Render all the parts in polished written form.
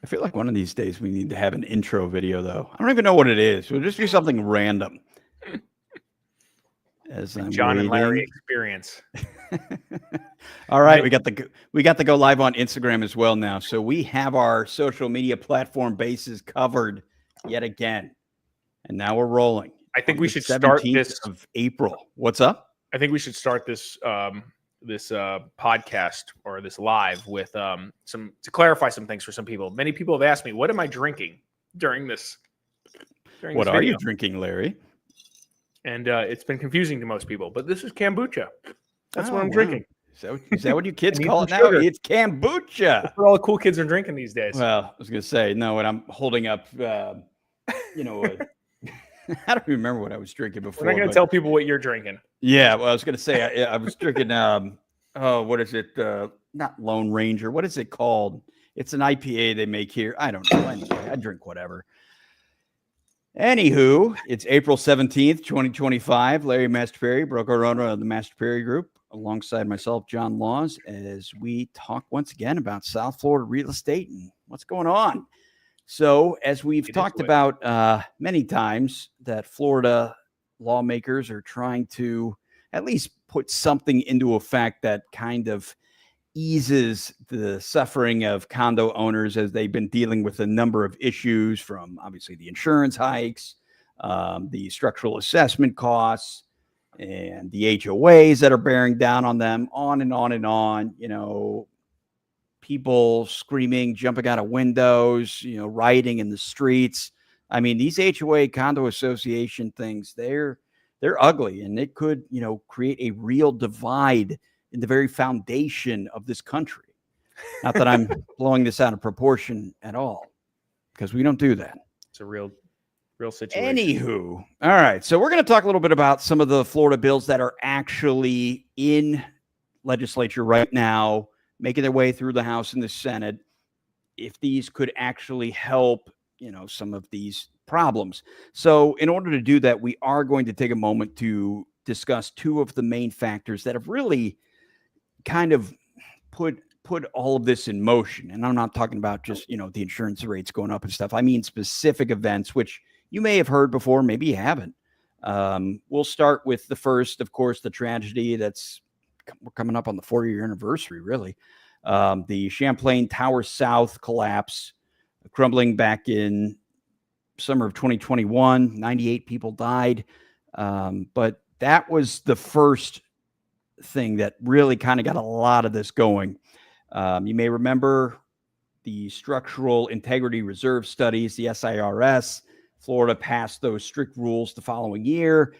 I feel like one of these days we need to have an intro video, though. I don't even know what it is. We'll just do something random. As I'm John and Larry waiting. experience. All right, we got to go live on Instagram as well now. So we have our social media platform bases covered yet again, and now we're rolling. I think we should start this of April. What's up? I think we should start this podcast or this live with some to clarify some things for some people. Many people have asked me, "What am I drinking during this?" What are you drinking, Larry? And it's been confusing to most people, but this is kombucha. That's what I'm drinking. Is that what you kids call it now? Sugar. It's kombucha. That's what all the cool kids are drinking these days. Well, I was going to say, no, when I'm holding up, I don't remember what I was drinking before. We're not going to tell people what you're drinking. Yeah, well, I was going to say, I was drinking, what is it? Not Lone Ranger. What is it called? It's an IPA they make here. I don't know. Anyway, I drink whatever. Anywho, it's April 17th, 2025. Larry Mastropieri, broker owner of the Mastropieri Group, alongside myself, John Laws, as we talk once again about South Florida real estate and what's going on. So, as we've talked about many times, that Florida lawmakers are trying to at least put something into effect that kind of eases the suffering of condo owners as they've been dealing with a number of issues, from obviously the insurance hikes, the structural assessment costs, and the HOAs that are bearing down on them, on and on and on. People screaming, jumping out of windows, rioting in the streets. I mean, these HOA condo association things, they're ugly, and it could, create a real divide in the very foundation of this country. Not that I'm blowing this out of proportion at all, because we don't do that. It's a real situation. Anywho, all right. So we're going to talk a little bit about some of the Florida bills that are actually in legislature right now, making their way through the House and the Senate, if these could actually help, some of these problems. So in order to do that, we are going to take a moment to discuss two of the main factors that have really kind of put all of this in motion. And I'm not talking about just, the insurance rates going up and stuff. I mean specific events, which you may have heard before, maybe you haven't. We'll start with the first, of course, the tragedy we're coming up on the 40-year anniversary, really. The Champlain Tower South collapse, crumbling back in summer of 2021. 98 people died. But that was the first thing that really kind of got a lot of this going. You may remember the structural integrity reserve studies, the SIRS. Florida passed those strict rules the following year.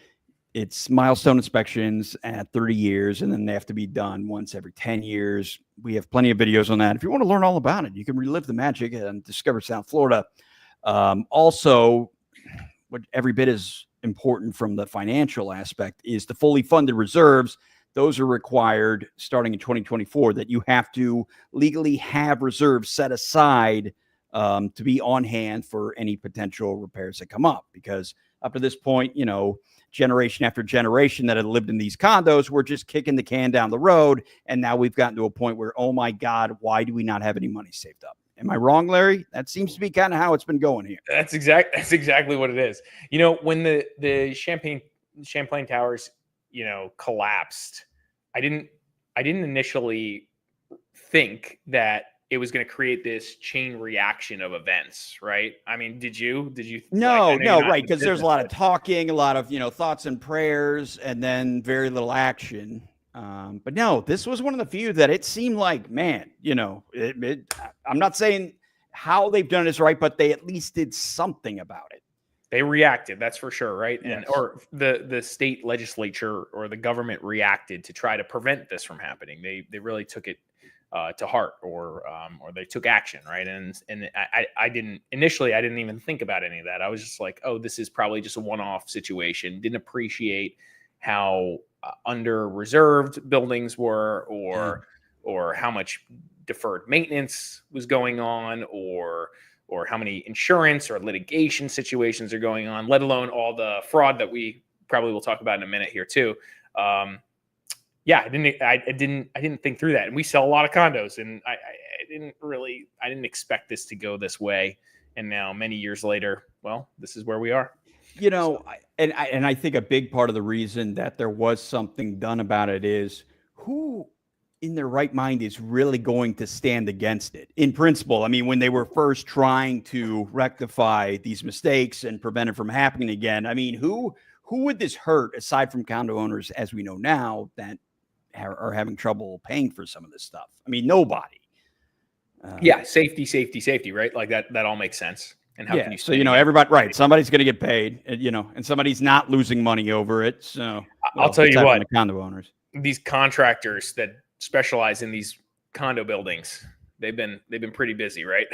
It's milestone inspections at 30 years, and then they have to be done once every 10 years. We have plenty of videos on that. If you want to learn all about it, you can relive the magic and discover South Florida. Also, what every bit is important from the financial aspect is the fully funded reserves. Those are required starting in 2024, that you have to legally have reserves set aside to be on hand for any potential repairs that come up. Because up to this point, generation after generation that had lived in these condos were just kicking the can down the road. And now we've gotten to a point where, oh my God, why do we not have any money saved up? Am I wrong, Larry? That seems to be kind of how it's been going here. That's exactly what it is. When the Champlain Towers, collapsed, I didn't initially think that it was going to create this chain reaction of events, right? I mean, did you? No, right. Because there's a lot of talking, a lot of, thoughts and prayers, and then very little action. But no, this was one of the few that it seemed like, man, I'm not saying how they've done is right, but they at least did something about it. They reacted, that's for sure, right? Yes. Or the state legislature or the government reacted to try to prevent this from happening. They really took it to heart, or they took action, right? And I didn't even think about any of that. I was just like, oh, this is probably just a one-off situation. Didn't appreciate how under reserved buildings were, or how much deferred maintenance was going on, or how many insurance or litigation situations are going on, let alone all the fraud that we probably will talk about in a minute here too. I didn't think through that. And we sell a lot of condos, and didn't expect this to go this way. And now many years later, well, this is where we are. You know, and I think a big part of the reason that there was something done about it is who in their right mind is really going to stand against it. In principle, I mean, when they were first trying to rectify these mistakes and prevent it from happening again, I mean, who would this hurt aside from condo owners, as we know now, that are having trouble paying for some of this stuff? I mean, nobody. Yeah, safety, right? Like that all makes sense. And how can you so, you know, everybody, right, somebody's going to get paid, you know, and somebody's not losing money over it. So I'll tell you what, the condo owners, these contractors that specialize in these condo buildings, they've been pretty busy, right?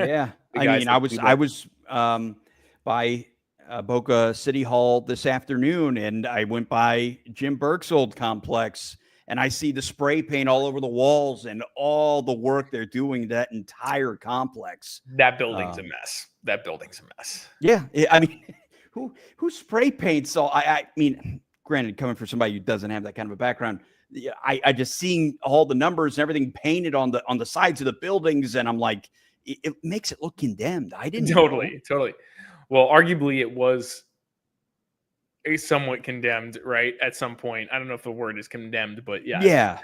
Yeah. I mean, I was by Boca City Hall this afternoon, and I went by Jim Burke's old complex, and I see the spray paint all over the walls and all the work they're doing, that entire complex. That building's a mess. Yeah. I mean, who spray paints all? I mean, granted, coming from somebody who doesn't have that kind of a background, I just seeing all the numbers and everything painted on the sides of the buildings, and I'm like, it makes it look condemned. I didn't totally. Well, arguably it was a somewhat condemned, right? At some point, I don't know if the word is condemned, but yeah.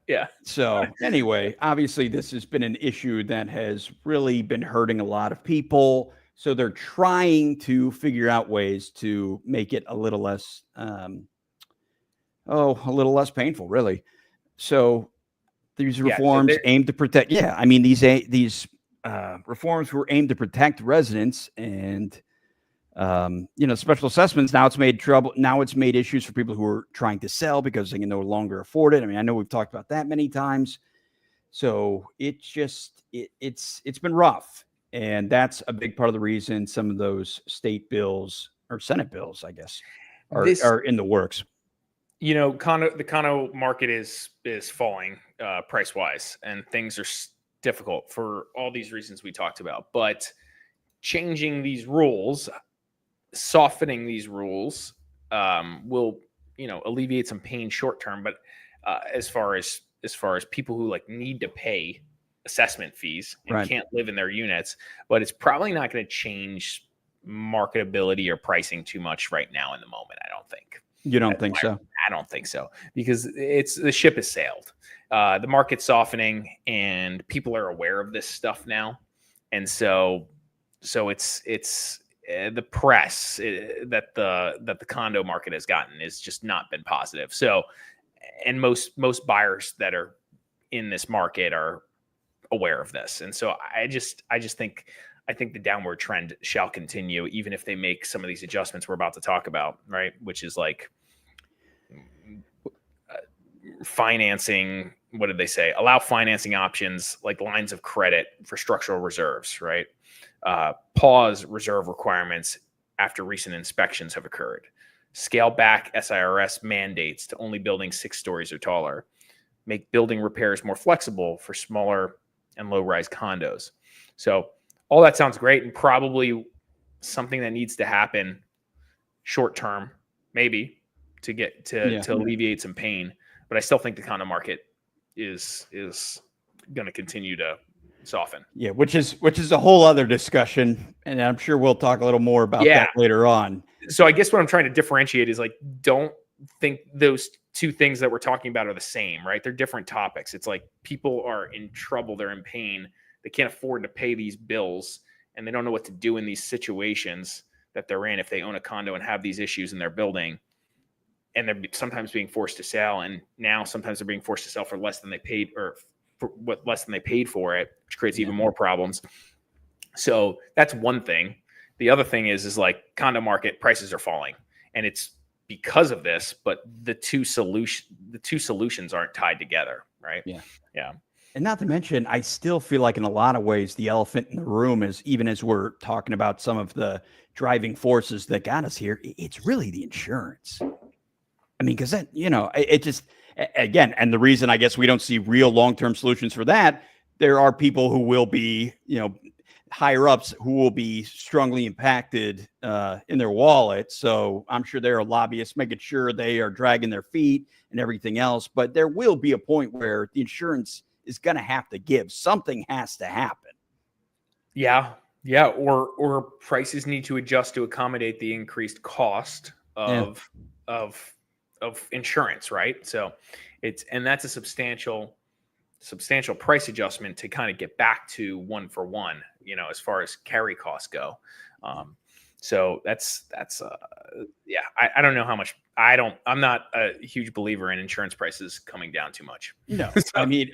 Yeah. So anyway, obviously this has been an issue that has really been hurting a lot of people. So they're trying to figure out ways to make it a little less, a little less painful, really. So these reforms aim to protect. Yeah, I mean, these reforms were aimed to protect residents, and you know, special assessments. Now it's made trouble. Now it's made issues for people who are trying to sell because they can no longer afford it. I mean, I know we've talked about that many times. So it's just it's been rough, and that's a big part of the reason some of those state bills or Senate bills, I guess, are in the works. You know, the condo market is falling price wise, and things are difficult for all these reasons we talked about. But changing these rules, softening these rules, will, you know, alleviate some pain short term. But as far as people who like need to pay assessment fees and can't live in their units, but it's probably not going to change marketability or pricing too much right now in the moment. I don't think. You don't think so? I don't think so, because the ship has sailed. The market's softening, and people are aware of this stuff now, and so it's the press that the condo market has gotten has just not been positive. So, and most buyers that are in this market are aware of this, and so I think the downward trend shall continue, even if they make some of these adjustments we're about to talk about, right? Which is like financing. What did they say? Allow financing options like lines of credit for structural reserves, right? Pause reserve requirements after recent inspections have occurred. Scale back SIRS mandates to only buildings 6 stories or taller. Make building repairs more flexible for smaller and low-rise condos. So all that sounds great, and probably something that needs to happen short term, maybe, to get to alleviate some pain. But I still think the condo market is going to continue to soften. Yeah, which is a whole other discussion, and I'm sure we'll talk a little more about that later on. So I guess what I'm trying to differentiate is like, don't think those two things that we're talking about are the same, right? They're different topics. It's like people are in trouble, they're in pain. They can't afford to pay these bills, and they don't know what to do in these situations that they're in if they own a condo and have these issues in their building. And they're sometimes being forced to sell, and now sometimes they're being forced to sell for less than they paid, or for less than they paid for it, which creates even more problems. So that's one thing. The other thing is like condo market prices are falling, and it's because of this, but the two solutions aren't tied together, right? Yeah. And not to mention, I still feel like in a lot of ways, the elephant in the room is, even as we're talking about some of the driving forces that got us here, it's really the insurance. I mean, because that, you know, it just, again, and the reason I guess we don't see real long-term solutions for that, there are people who will be, you know, higher ups who will be strongly impacted in their wallet. So I'm sure there are lobbyists making sure they are dragging their feet and everything else. But there will be a point where the insurance is going to have to give. Something has to happen. Yeah. Yeah. Or prices need to adjust to accommodate the increased cost of insurance, right? So that's a substantial price adjustment to kind of get back to one for one, as far as carry costs go. So that's yeah, I don't know how much. I'm not a huge believer in insurance prices coming down too much. No, So, I mean,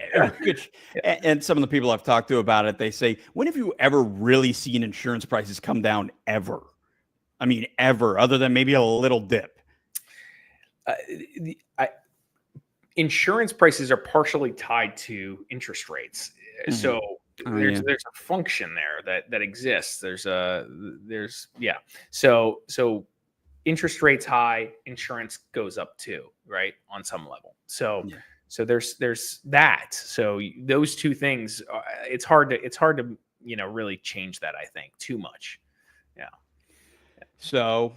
and some of the people I've talked to about it, they say, when have you ever really seen insurance prices come down ever? I mean, ever, other than maybe a little dip. Insurance prices are partially tied to interest rates. So there's a function there that exists. So interest rates high, insurance goes up too, right? On some level. So there's that. So those two things, it's hard to really change that, I think, too much. Yeah. So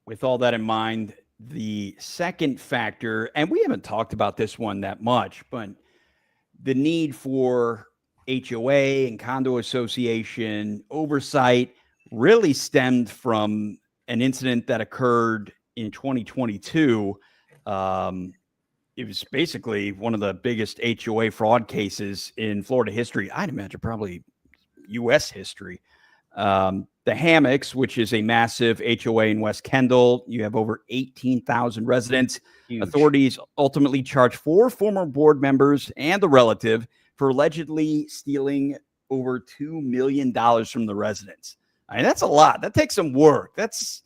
with all that in mind, the second factor, and we haven't talked about this one that much, but the need for HOA and condo association oversight really stemmed from an incident that occurred in 2022. It was basically one of the biggest HOA fraud cases in Florida history. I'd imagine probably U.S. history. The Hammocks, which is a massive HOA in West Kendall. You have over 18,000 residents. Huge. Authorities ultimately charged 4 former board members and the relative for allegedly stealing over $2 million from the residents. I mean, that's a lot. That takes some work. That's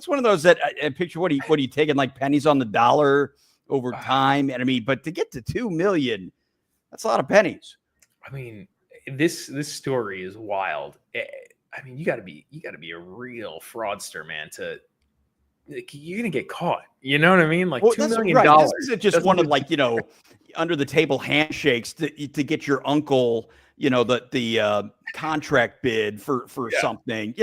one of those that I picture. What are you taking, like pennies on the dollar over time? And I mean, but to get to $2 million, that's a lot of pennies. I mean, this story is wild. I mean, you got to be a real fraudster, man. You're gonna get caught. You know what I mean? Like $2 million. Right. This isn't just one of under the table handshakes to get your uncle, the contract bid for something.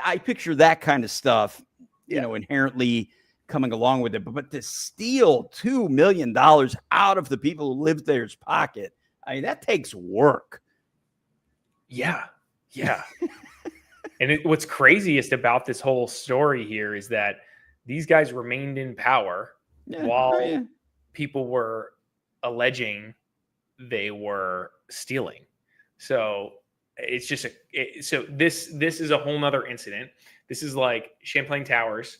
I picture that kind of stuff. Inherently coming along with it, but to steal $2 million out of the people who live there's pocket, I mean, that takes work. Yeah. Yeah. And what's craziest about this whole story here is that these guys remained in power while people were alleging they were stealing. So it's just this is a whole nother incident. This is like Champlain Towers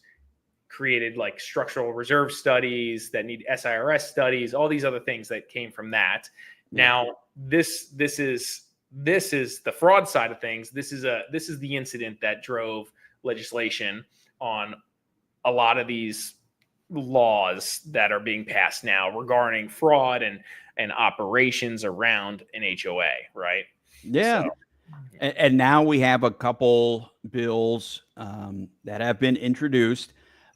created like structural reserve studies that need SIRS studies, all these other things that came from that. Now this is the fraud side of things. This is the incident that drove legislation on a lot of these laws that are being passed now regarding fraud and operations around an HOA, right? Yeah. So, and now we have a couple bills that have been introduced.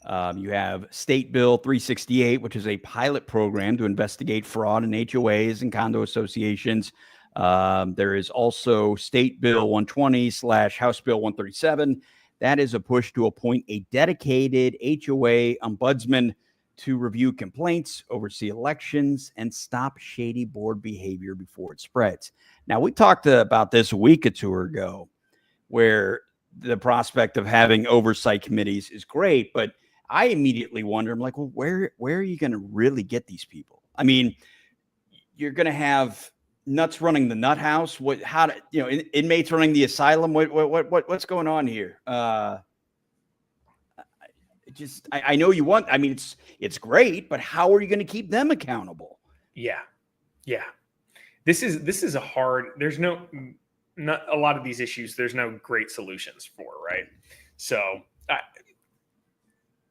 You have State Bill 368, which is a pilot program to investigate fraud in HOAs and condo associations. There is also State Bill 120 / House Bill 137. That is a push to appoint a dedicated HOA ombudsman to review complaints, oversee elections, and stop shady board behavior before it spreads. Now, we talked about this a week or two ago, where the prospect of having oversight committees is great, but I immediately wonder, I'm like, well, where are you going to really get these people? I mean, you're going to have nuts running the nut house. Inmates running the asylum. What's going on here? I know you want. I mean, it's great, but how are you going to keep them accountable? Yeah. This is a hard. There's not a lot of these issues. There's no great solutions for, right? So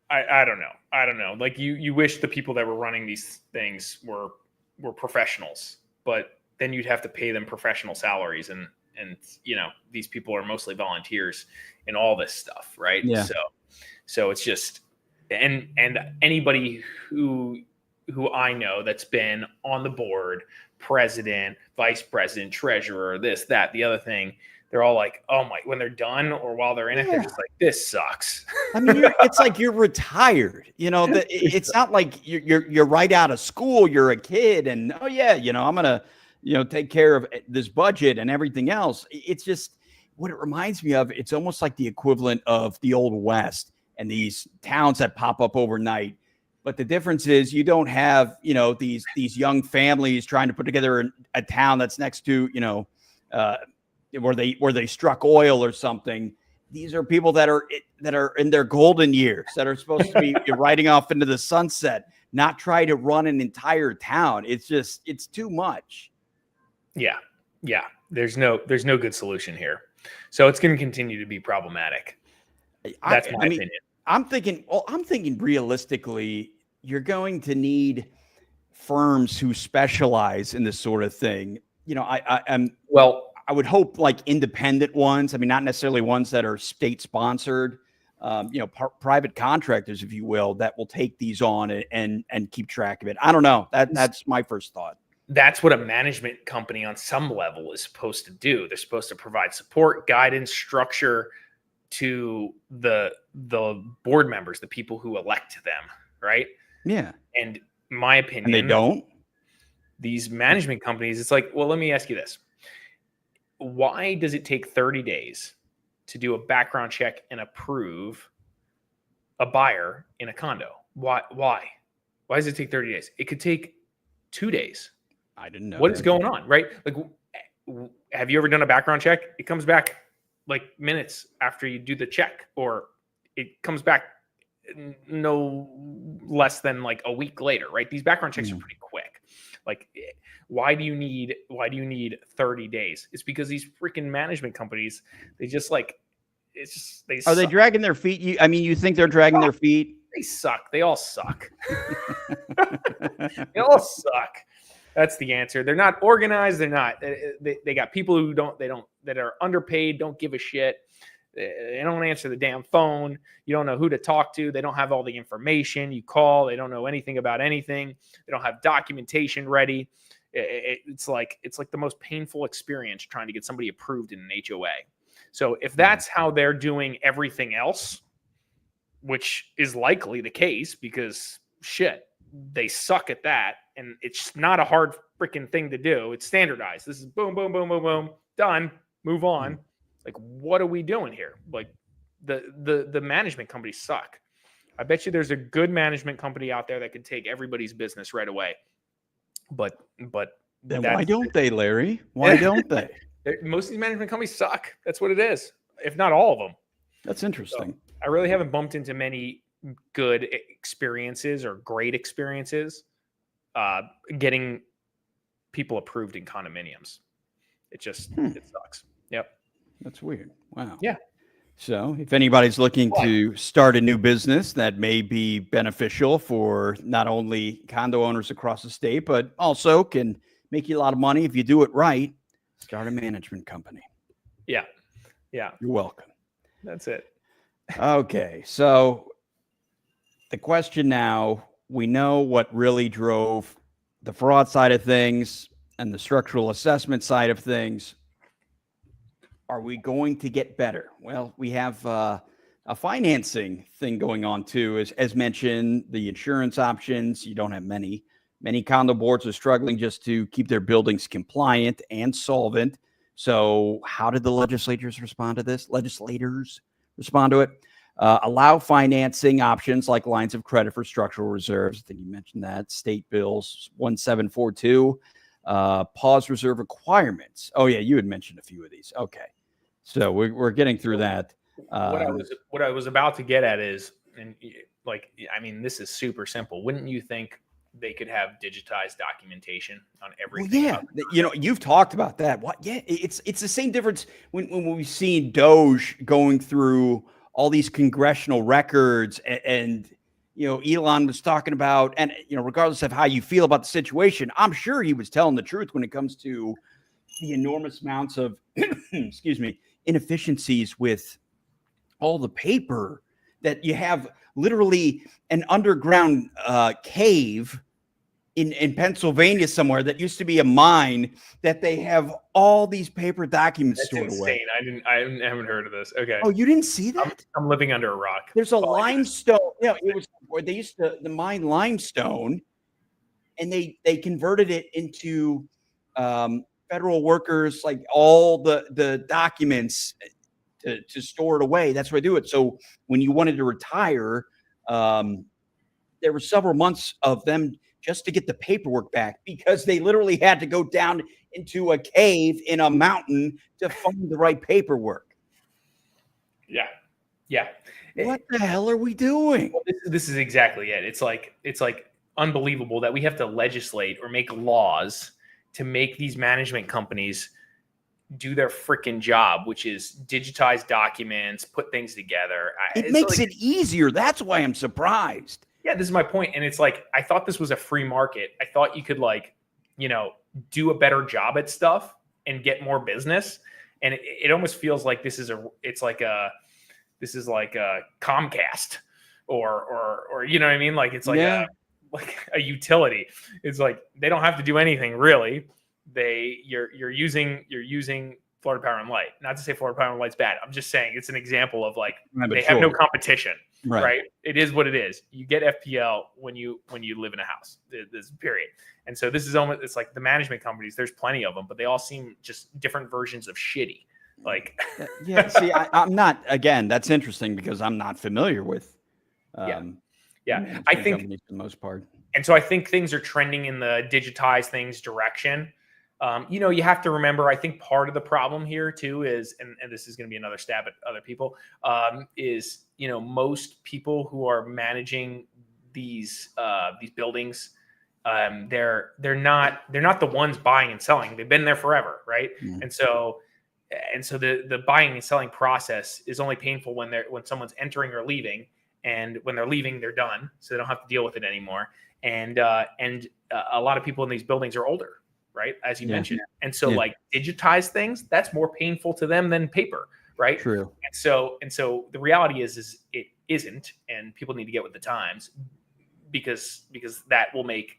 I don't know. I don't know. Like you wish the people that were running these things were professionals, but then you'd have to pay them professional salaries, and these people are mostly volunteers in all this stuff, right? Yeah. So it's just and anybody who I know that's been on the board, president, vice president, treasurer, this, that, the other thing, they're all like, oh my, when they're done or while they're in it, they're just like, this sucks. I mean, it's like you're retired. It's not like you're right out of school. You're a kid, and oh yeah, I'm gonna take care of this budget and everything else. It's just what it reminds me of. It's almost like the equivalent of the Old West and these towns that pop up overnight. But the difference is you don't have these young families trying to put together a town that's next to where they struck oil or something. These are people that are in their golden years, that are supposed to be riding off into the sunset, not try to run an entire town. It's too much. Yeah. There's no good solution here. So it's going to continue to be problematic. That's my opinion. I'm thinking realistically, you're going to need firms who specialize in this sort of thing. I would hope like independent ones. I mean, not necessarily ones that are state sponsored, private contractors, if you will, that will take these on and keep track of it. I don't know. That's my first thought. That's what a management company on some level is supposed to do. They're supposed to provide support, guidance, structure to the board members, the people who elect them, right? Yeah. And my opinion, and they don't. These management companies, it's like, well, let me ask you this. Why does it take 30 days to do a background check and approve a buyer in a condo? Why does it take 30 days? It could take 2 days. I didn't know. What is going on, right? Like, have you ever done a background check? It comes back like minutes after you do the check, or it comes back no less than like a week later, right? These background checks are pretty quick. Like, why do you need 30 days? It's because these freaking management companies, they just like, are they dragging their feet? You think they're dragging their feet? They suck. They all suck. They all suck. That's the answer. They're not organized. They're not. They got people that are underpaid, don't give a shit. They don't answer the damn phone. You don't know who to talk to. They don't have all the information. You call, they don't know anything about anything. They don't have documentation ready. It's like the most painful experience trying to get somebody approved in an HOA. So if that's how they're doing everything else, which is likely the case because shit, they suck at that, and it's not a hard freaking thing to do. It's standardized. This is boom, boom, boom, boom, boom, done, move on. Like, what are we doing here? Like, the management companies suck. I bet you there's a good management company out there that could take everybody's business right away. But then why don't they, Larry? Why don't they? Most of these management companies suck. That's what it is. If not all of them. That's interesting. So I really haven't bumped into many good experiences or great experiences getting people approved in condominiums. It just it sucks. Yep. That's weird. Wow. Yeah. So if anybody's looking to start a new business that may be beneficial for not only condo owners across the state, but also can make you a lot of money if you do it right, start a management company. Yeah. Yeah. You're welcome. That's it. Okay. So the question now, we know what really drove the fraud side of things and the structural assessment side of things. Are we going to get better? Well, we have a financing thing going on too. As mentioned, the insurance options, you don't have many. Many condo boards are struggling just to keep their buildings compliant and solvent. So how did the legislators respond to this? Legislators respond to it. Allow financing options like lines of credit for structural reserves. I think you mentioned that. State bills 1742. Pause reserve requirements. Oh yeah, you had mentioned a few of these. Okay. So we're getting through that. What I was about to get at is, and like, I mean, this is super simple. Wouldn't you think they could have digitized documentation on everything? Well, yeah, you've talked about that. What? Yeah, it's the same difference when we've seen Doge going through all these congressional records, and Elon was talking about, and regardless of how you feel about the situation, I'm sure he was telling the truth when it comes to the enormous amounts of excuse me, inefficiencies with all the paper that you have. Literally an underground cave in Pennsylvania somewhere that used to be a mine that they have all these paper documents That's stored insane. away. I haven't heard of this. Okay. Oh, you didn't see that? I'm living under a rock. There's a Well, limestone. It was where they used to the mine limestone, and they converted it into federal workers, like all the documents to store it away. That's where they do it. So when you wanted to retire, there were several months of them just to get the paperwork back because they literally had to go down into a cave in a mountain to find the right paperwork. Yeah. Yeah. What the hell are we doing? Well, this is exactly it. It's like unbelievable that we have to legislate or make laws to make these management companies do their freaking job, which is digitize documents, put things together. It makes it easier. That's why I'm surprised. Yeah, this is my point. And it's like, I thought this was a free market. I thought you could do a better job at stuff and get more business. And it almost feels like this is like a Comcast or you know what I mean? Like it's like a utility. It's like, they don't have to do anything really. You're using Florida Power and Light. Not to say Florida Power and Light's bad. I'm just saying it's an example of like they have no competition. Right. It is what it is. You get FPL when you live in a house. This period. And so this is almost, it's like the management companies, there's plenty of them, but they all seem just different versions of shitty. Like yeah, see, I'm not, again, that's interesting because I'm not familiar with I think for the most part. And so I think things are trending in the digitize things direction. You have to remember, I think part of the problem here too is, and this is going to be another stab at other people, is, most people who are managing these buildings, they're not the ones buying and selling. They've been there forever. Right. Mm-hmm. And so the buying and selling process is only painful when someone's entering or leaving, and when they're leaving, they're done. So they don't have to deal with it anymore. And a lot of people in these buildings are older. Right. As you mentioned. And so like digitize things, that's more painful to them than paper. Right. True. And so the reality is it isn't, and people need to get with the times because that will make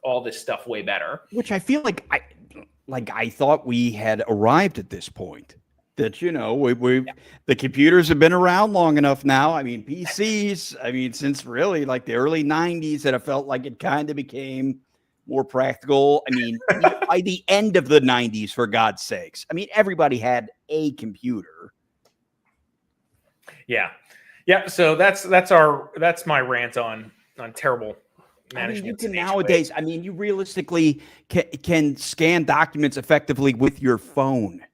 all this stuff way better. Which I feel like I thought we had arrived at this point that, the computers have been around long enough now. I mean, PCs, since really like the early 90s, that I felt like it kind of became more practical. I mean, by the end of the 90s, for God's sakes, everybody had a computer. Yeah. Yeah. So that's my rant on terrible management. You can nowadays, you realistically can scan documents effectively with your phone.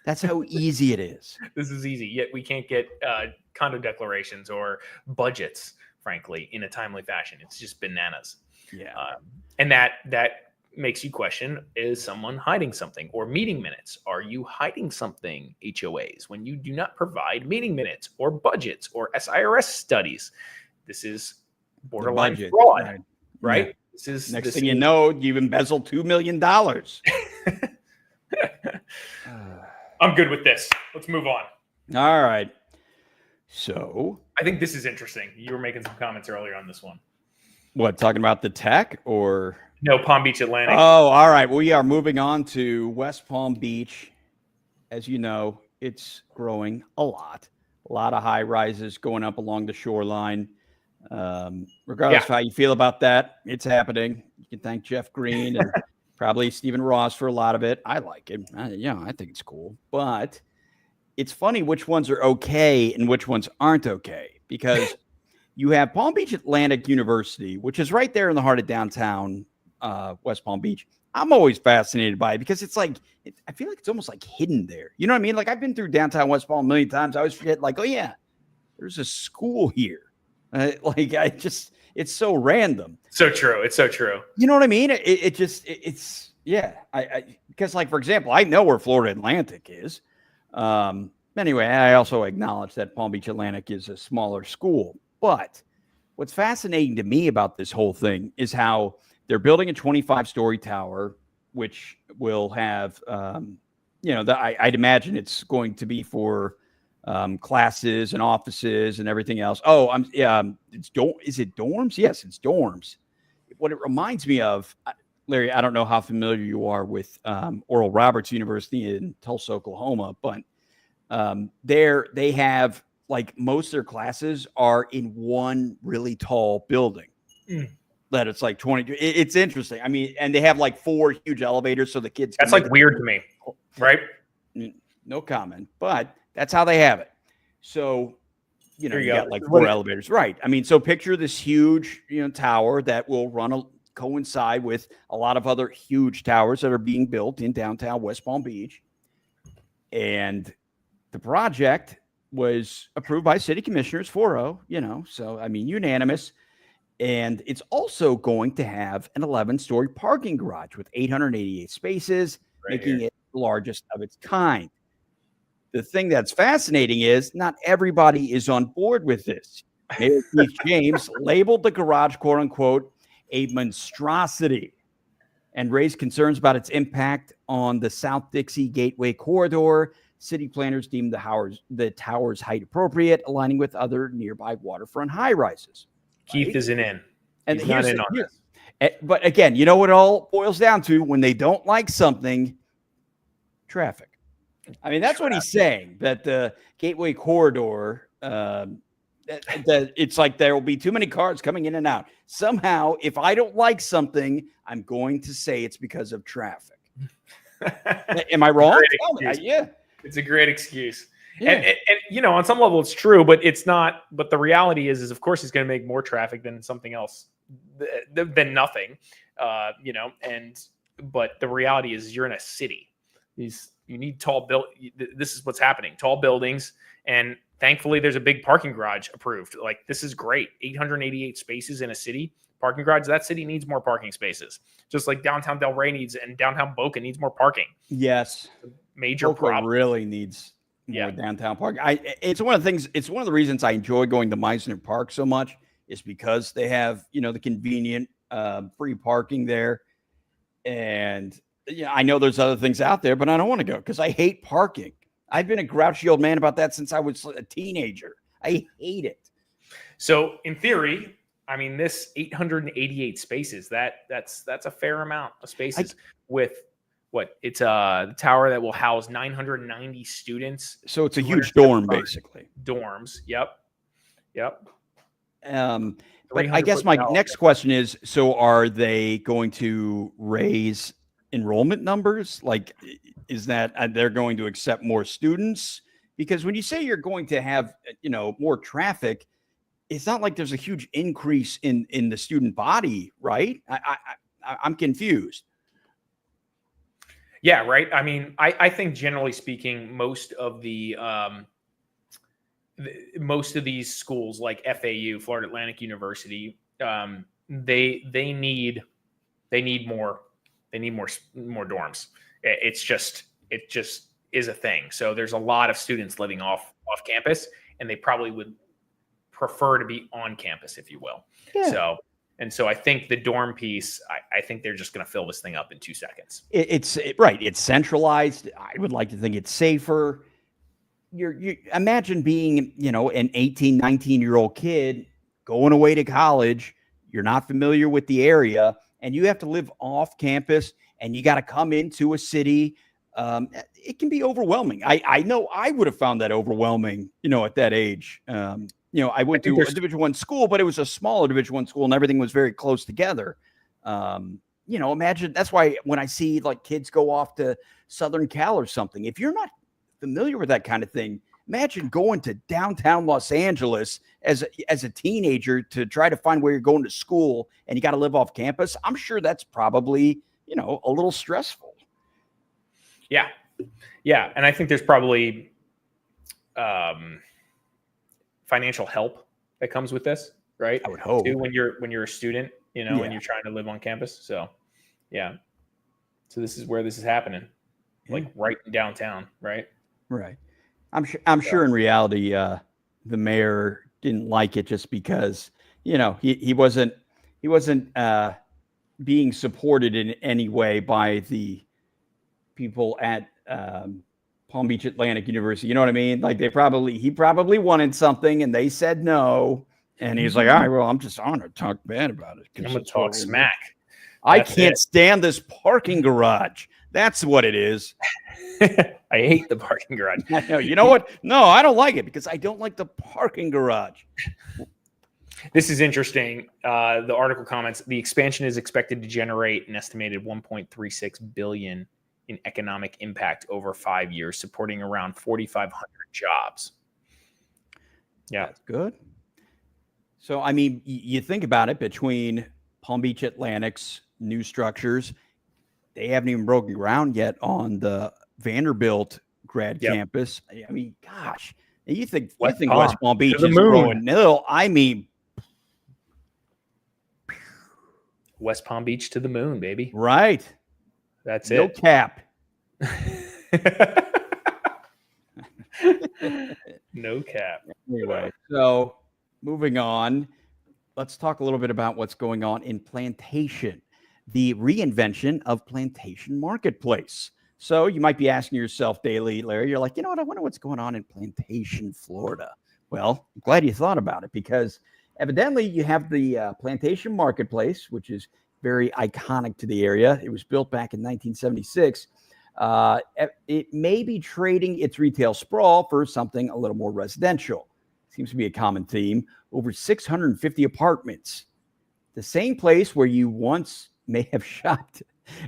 That's how easy it is. This is easy. Yet we can't get condo declarations or budgets, frankly, in a timely fashion. It's just bananas. Yeah. And that makes you question, is someone hiding something? Or meeting minutes. Are you hiding something, HOAs, when you do not provide meeting minutes or budgets or SIRS studies? This is borderline fraud, right? Yeah. This is next thing you know, you've embezzled $2 million. I'm good with this. Let's move on. All right. So I think this is interesting. You were making some comments earlier on this one. What, talking about the tech or? No, Palm Beach, Atlantic. Oh, all right. We are moving on to West Palm Beach. As you know, it's growing a lot of high rises going up along the shoreline. Regardless of how you feel about that, it's happening. You can thank Jeff Green and probably Stephen Ross for a lot of it. I like it. I think it's cool. But it's funny which ones are okay and which ones aren't okay, because you have Palm Beach Atlantic University, which is right there in the heart of downtown West Palm Beach. I'm always fascinated by it because it's like, I feel like it's almost like hidden there. You know what I mean? Like, I've been through downtown West Palm a million times. I always forget, like, oh yeah, there's a school here. It's so random. So true. It's so true. You know what I mean? Because like, for example, I know where Florida Atlantic is. Anyway, I also acknowledge that Palm Beach Atlantic is a smaller school. But what's fascinating to me about this whole thing is how they're building a 25-story tower, which will have, I'd imagine it's going to be for classes and offices and everything else. Oh, is it dorms? Yes, it's dorms. what it reminds me of, Larry, I don't know how familiar you are with Oral Roberts University in Tulsa, Oklahoma, but there they have like most of their classes are in one really tall building. That it's like 20. It's interesting. I mean, and they have like 4 huge elevators so the kids. That's like weird to me, right? No comment, but that's how they have it. So, you know, you got like 4 elevators, right? I mean, so picture this huge, tower that will coincide with a lot of other huge towers that are being built in downtown West Palm Beach. And the project was approved by city commissioners 4-0, so I mean, unanimous. And it's also going to have an 11-story parking garage with 888 spaces, making it the largest of its kind. The thing that's fascinating is not everybody is on board with this. Mayor Keith James labeled the garage, quote unquote, a monstrosity and raised concerns about its impact on the South Dixie Gateway corridor. City planners deemed the tower's height appropriate, aligning with other nearby waterfront high rises. Keith isn't in. And he's not in on this. But again, you know what it all boils down to? When they don't like something, traffic. I mean, that's what he's saying, that the Gateway corridor, that it's like there will be too many cars coming in and out. Somehow, if I don't like something, I'm going to say it's because of traffic. Am I wrong? Yeah. It's a great excuse. Yeah. And on some level it's true, but it's not. But the reality is of course he's going to make more traffic than something else, than nothing, but the reality is you're in a city. You need tall this is what's happening. Tall buildings. And thankfully there's a big parking garage approved. Like, this is great. 888 spaces in a city parking garage. That city needs more parking spaces. Just like downtown Delray needs, and downtown Boca needs more parking. Yes. Major Boca problem. Really needs more downtown park. It's one of the reasons I enjoy going to Meisner Park so much, is because they have, the convenient free parking there. And I know there's other things out there, but I don't want to go because I hate parking. I've been a grouchy old man about that since I was a teenager. I hate it. So in theory, I mean, this 888 spaces, that's a fair amount of spaces with what? It's a tower that will house 990 students. So it's a huge dorm, basically. Dorms. Yep. But I guess my next question is, so are they going to raise enrollment numbers? Like, is that they're going to accept more students? Because when you say you're going to have, more traffic, it's not like there's a huge increase in the student body, right? I'm confused. Yeah, right. I mean, I think generally speaking, most of these schools like FAU, Florida Atlantic University, they need more dorms. It just is a thing. So there's a lot of students living off campus, and they probably would prefer to be on campus, if you will. Yeah. So I think the dorm piece, I think they're just going to fill this thing up in 2 seconds. It's right. It's centralized. I would like to think it's safer. You imagine being, an 18, 19-year-old kid going away to college. You're not familiar with the area, and you have to live off campus, and you got to come into a city. It can be overwhelming. I know I would have found that overwhelming, at that age. I went to a Division I school, but it was a smaller Division I school, and everything was very close together. Imagine, that's why when I see like kids go off to Southern Cal or something, if you're not familiar with that kind of thing, imagine going to downtown Los Angeles as a teenager to try to find where you're going to school, and you got to live off campus. I'm sure that's probably, a little stressful. Yeah. Yeah. And I think there's probably financial help that comes with this, right? I would hope. Too, when you're a student, and you're trying to live on campus. So, yeah. So this is where this is happening, like right in downtown, right? Right. I'm sure in reality, the mayor didn't like it just because, he wasn't being supported in any way by the people at Palm Beach Atlantic University. You know what I mean? Like he probably wanted something and they said no. And he's like, all right, well, I'm going to talk bad about it. I'm going to talk smack. I can't stand this parking garage. That's what it is. I hate the parking garage. I know. You know what? No, I don't like it because I don't like the parking garage. This is interesting. The article comments, the expansion is expected to generate an estimated $1.36 billion in economic impact over 5 years, supporting around 4,500 jobs. Yeah. That's good. So, I mean, you think about it, between Palm Beach Atlantic's new structures, they haven't even broken ground yet on the Vanderbilt grad campus. I mean, gosh, you think West Palm Beach is growing nil. I mean, West Palm Beach to the moon, baby. Right. That's no it. Cap. No cap. Anyway, so moving on, let's talk a little bit about what's going on in Plantation, the reinvention of Plantation Marketplace. So you might be asking yourself daily, Larry, you're like, you know what? I wonder what's going on in Plantation, Florida. Well, I'm glad you thought about it, because evidently you have the Plantation Marketplace, which is very iconic to the area. It was built back in 1976. It may be trading its retail sprawl for something a little more residential. Seems to be a common theme. Over 650 apartments. The same place where you once may have shopped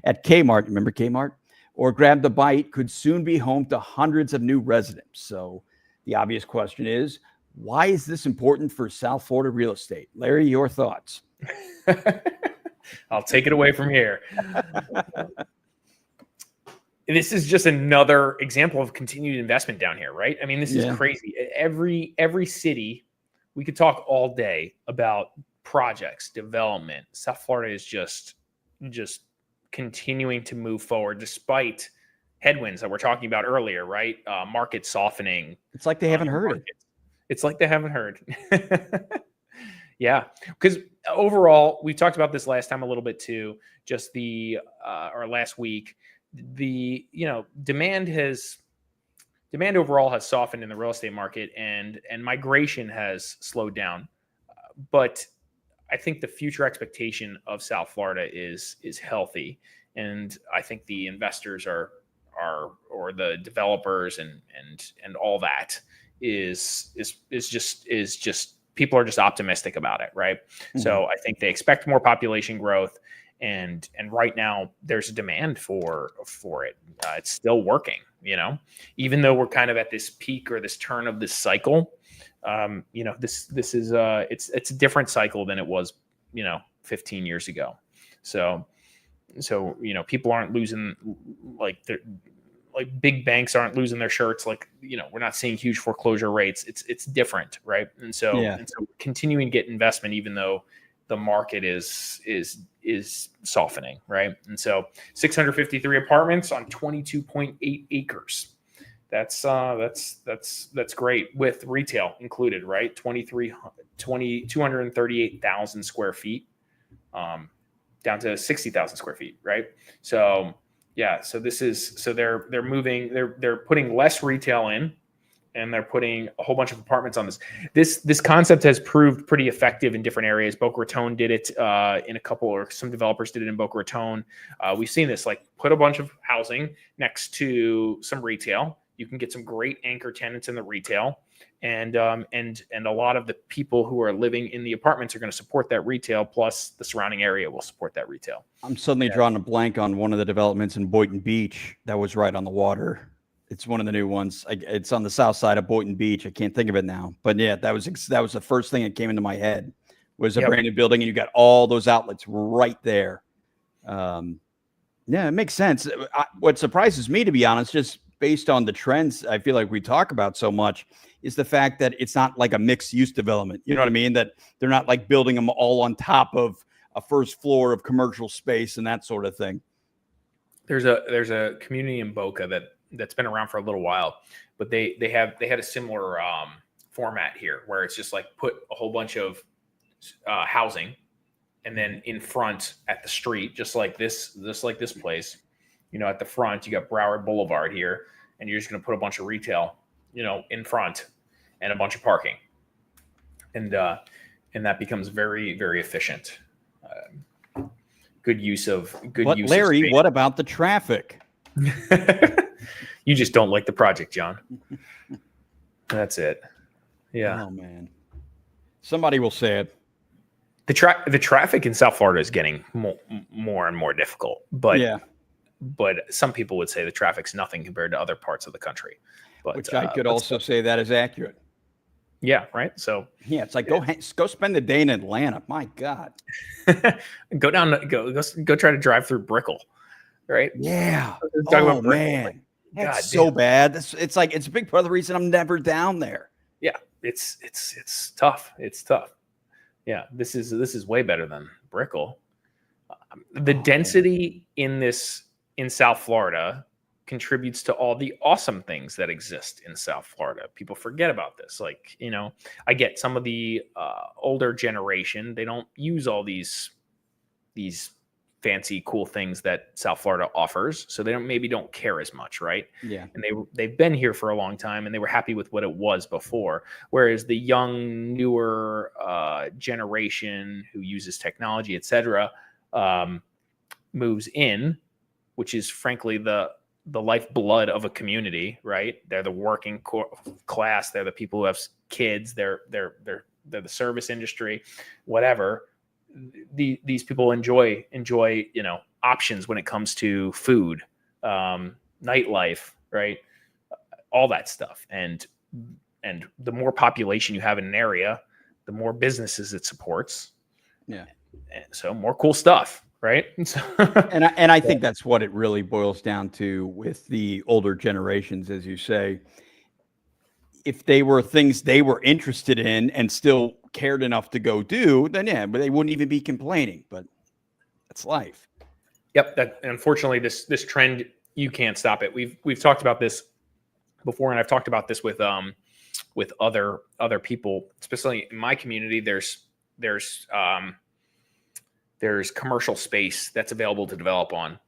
at Kmart, remember Kmart? Or grabbed a bite, could soon be home to hundreds of new residents. So the obvious question is, why is this important for South Florida real estate? Larry, your thoughts? I'll take it away from here. This is just another example of continued investment down here, right? I mean, this is crazy. Every city, we could talk all day about projects, development. South Florida is just continuing to move forward despite headwinds that we're talking about earlier, right? Market softening. It's like they haven't heard it. It's like they haven't heard. Yeah, because overall, we talked about this last time a little bit too. Just or last week, demand overall has softened in the real estate market, and migration has slowed down. But I think the future expectation of South Florida is healthy, and I think the investors or the developers and all that is just people are just optimistic about it, right? Mm-hmm. So I think they expect more population growth, and right now there's a demand for it. It's still working, even though we're kind of at this peak or this turn of this cycle. This is it's a different cycle than it was 15 years ago. So people aren't losing, like big banks aren't losing their shirts. We're not seeing huge foreclosure rates. It's different, right? And so continuing to get investment, even though the market is softening, right? And so 653 apartments on 22.8 acres. That's great, with retail included, right? 238,000 square feet, down to 60,000 square feet, right? So they're moving, they're putting less retail in, and they're putting a whole bunch of apartments on this. This concept has proved pretty effective in different areas. Boca Raton did it in a couple, or some developers did it in Boca Raton. We've seen this, put a bunch of housing next to some retail. You can get some great anchor tenants in the retail, and a lot of the people who are living in the apartments are going to support that retail. Plus, the surrounding area will support that retail. I'm suddenly drawing a blank on one of the developments in Boynton Beach that was right on the water. It's one of the new ones. It's on the south side of Boynton Beach. I can't think of it now, but yeah, that was the first thing that came into my head. Was a brand new building, and you got all those outlets right there. Yeah, it makes sense. What surprises me, to be honest, just based on the trends I feel like we talk about so much, is the fact that it's not like a mixed use development. You know what I mean? That they're not building them all on top of a first floor of commercial space and that sort of thing. There's a community in Boca that's been around for a little while, but they had a similar format here, where it's just put a whole bunch of housing, and then in front at the street, just like this place, at the front, you got Broward Boulevard here, and you're just going to put a bunch of retail, in front, and a bunch of parking. And and that becomes very, very efficient. Good use of But Larry, what about the traffic? You just don't like the project, John. That's it. Yeah. Oh man, somebody will say it. The traffic in South Florida is getting more and more difficult, but yeah, but some people would say the traffic's nothing compared to other parts of the country. But which I could also say that is accurate. Yeah, right. So yeah, it's like go spend the day in Atlanta. My God, go try to drive through Brickell, right? Yeah. Talk about Brickell. Man, that's so bad. It's like it's a big part of the reason I'm never down there. Yeah, it's tough. It's tough. Yeah, this is way better than Brickell. The density in South Florida contributes to all the awesome things that exist in South Florida. People forget about this. Like, I get some of the older generation, they don't use all these fancy, cool things that South Florida offers. So they maybe don't care as much, right? Yeah. And they've been here for a long time and they were happy with what it was before. Whereas the young, newer generation who uses technology, et cetera, moves in, which is frankly the lifeblood of a community, right? They're the working class. They're the people who have kids. They're the service industry, whatever. These people enjoy options when it comes to food, nightlife, right? All that stuff. And the more population you have in an area, the more businesses it supports. Yeah. And so more cool stuff, right? and I think that's what it really boils down to with the older generations, as you say. If they were things they were interested in and still cared enough to go do, then yeah, but they wouldn't even be complaining. But that's life. Yep. That unfortunately, this trend, you can't stop it. We've talked about this before, and I've talked about this with other people, especially in my community. There's commercial space that's available to develop on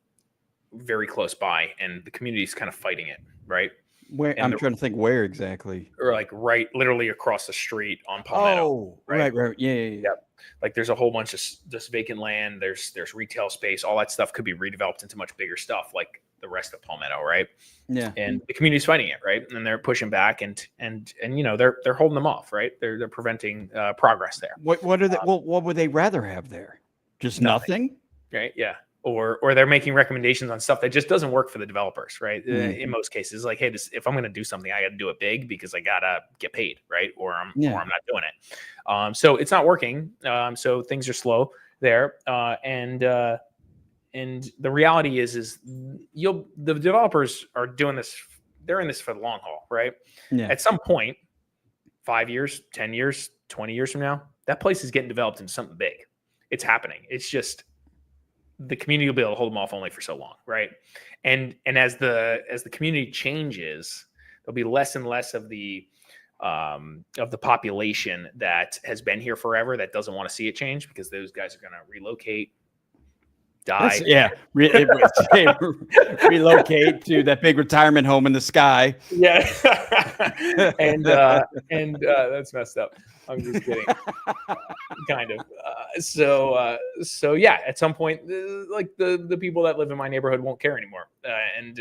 very close by, and the community is kind of fighting it, right? Where I'm trying to think where exactly. Or like literally across the street on Palmetto. Oh, right. Yeah. Like there's a whole bunch of this vacant land. There's retail space. All that stuff could be redeveloped into much bigger stuff, like the rest of Palmetto, right? Yeah. And the community's fighting it, right? And they're pushing back, and they're holding them off, right? They're preventing progress there. What are they? What would they rather have there? Just nothing? Right? Yeah. Or they're making recommendations on stuff that just doesn't work for the developers, right? Mm-hmm. In most cases, like, hey, if I'm going to do something, I got to do it big because I got to get paid, right? Or I'm not doing it. So it's not working. So things are slow there. And the reality is the developers are doing this. They're in this for the long haul, right? Yeah. At some point, 5 years, 10 years, 20 years from now, that place is getting developed into something big. It's happening. It's just the community will be able to hold them off only for so long, right? And as the community changes, there'll be less and less of the population that has been here forever that doesn't want to see it change, because those guys are going to relocate, die. Relocate to that big retirement home in the sky. Yeah. and that's messed up. I'm just kidding. Kind of. So yeah, at some point, like the people that live in my neighborhood won't care anymore. And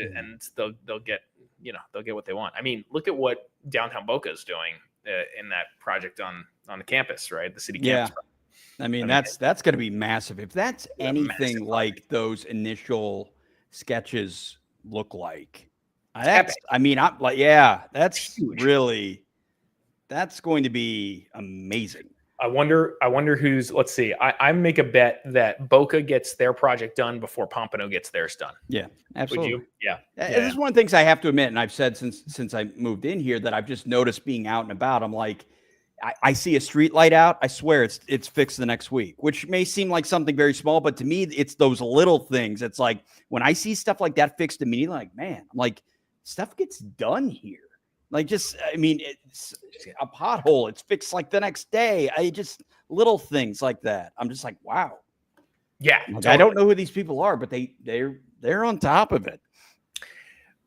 they'll get what they want. I mean, look at what downtown Boca is doing in that project on the campus, right? The city campus. I mean, that's going to be massive. If that's anything like those initial sketches look like, that's huge. That's going to be amazing. I wonder who's, let's see, I make a bet that Boca gets their project done before Pompano gets theirs done. Yeah, absolutely. Would you? Yeah. This is one of the things I have to admit, and I've said since I moved in here, that I've just noticed being out and about. I'm like, I see a street light out, I swear it's fixed the next week, which may seem like something very small, but to me, it's those little things. It's like when I see stuff like that fixed immediately, like, man, I'm like, stuff gets done here. Like, it's a pothole, it's fixed like the next day. Little things like that. I'm just like, wow. Yeah. Totally. I don't know who these people are, but they're on top of it.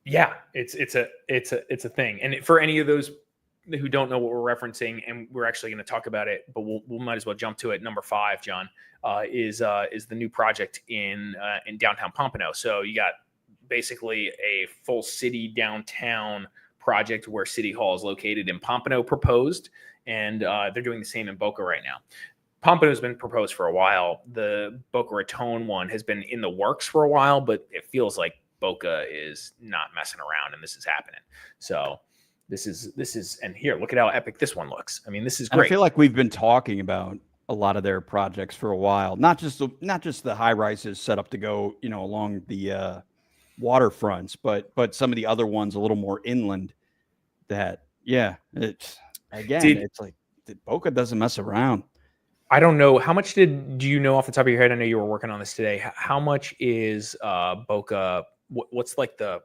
Yeah. It's a thing. And for any of those who don't know what we're referencing, and we're actually going to talk about it, but we'll might as well jump to it. Number 5, John, is the new project in downtown Pompano. So you got basically a full city downtown project where City Hall is located in Pompano proposed, and they're doing the same in Boca right now. Pompano has been proposed for a while. The Boca Raton one has been in the works for a while, but it feels like Boca is not messing around, and this is happening. So this is, and here, look at how epic this one looks. I mean, this is great. And I feel like we've been talking about a lot of their projects for a while, not just the high rises set up to go, along the waterfronts, but some of the other ones a little more inland. That, it's like Boca doesn't mess around. I don't know how much do you know off the top of your head? I know you were working on this today. How much is Boca? What's like the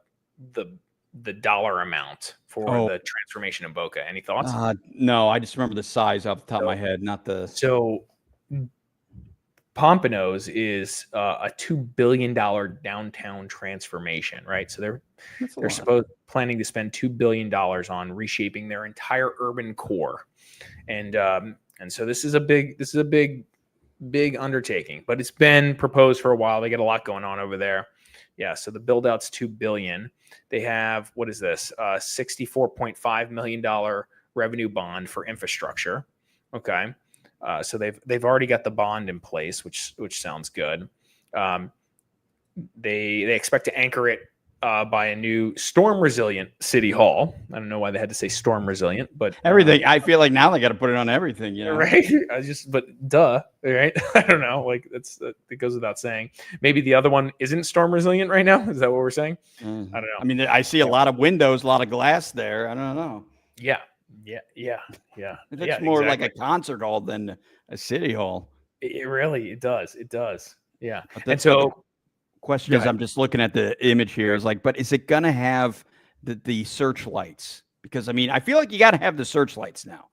dollar amount for the transformation of Boca? Any thoughts? No, I just remember the size off the top of my head, not the. So Pompano's is a $2 billion downtown transformation, right? So they're planning to spend $2 billion on reshaping their entire urban core, and so this is a big undertaking, but it's been proposed for a while. They get a lot going on over there. Yeah, so the build out's $2 billion. They have, what is this? $64.5 million revenue bond for infrastructure. Okay. So they've already got the bond in place, which sounds good. They expect to anchor it by a new storm resilient city hall. I don't know why they had to say storm resilient, but everything. I feel like now they got to put it on everything, right? But duh, right? I don't know. Like it goes without saying. Maybe the other one isn't storm resilient right now. Is that what we're saying? I don't know. I mean, I see a lot of windows, a lot of glass there. I don't know. Yeah. It's more like a concert hall than a city hall. It does. Yeah. And so question is, I'm just looking at the image here. Is like, but is it gonna have the searchlights? Because I mean, I feel like you got to have the searchlights now.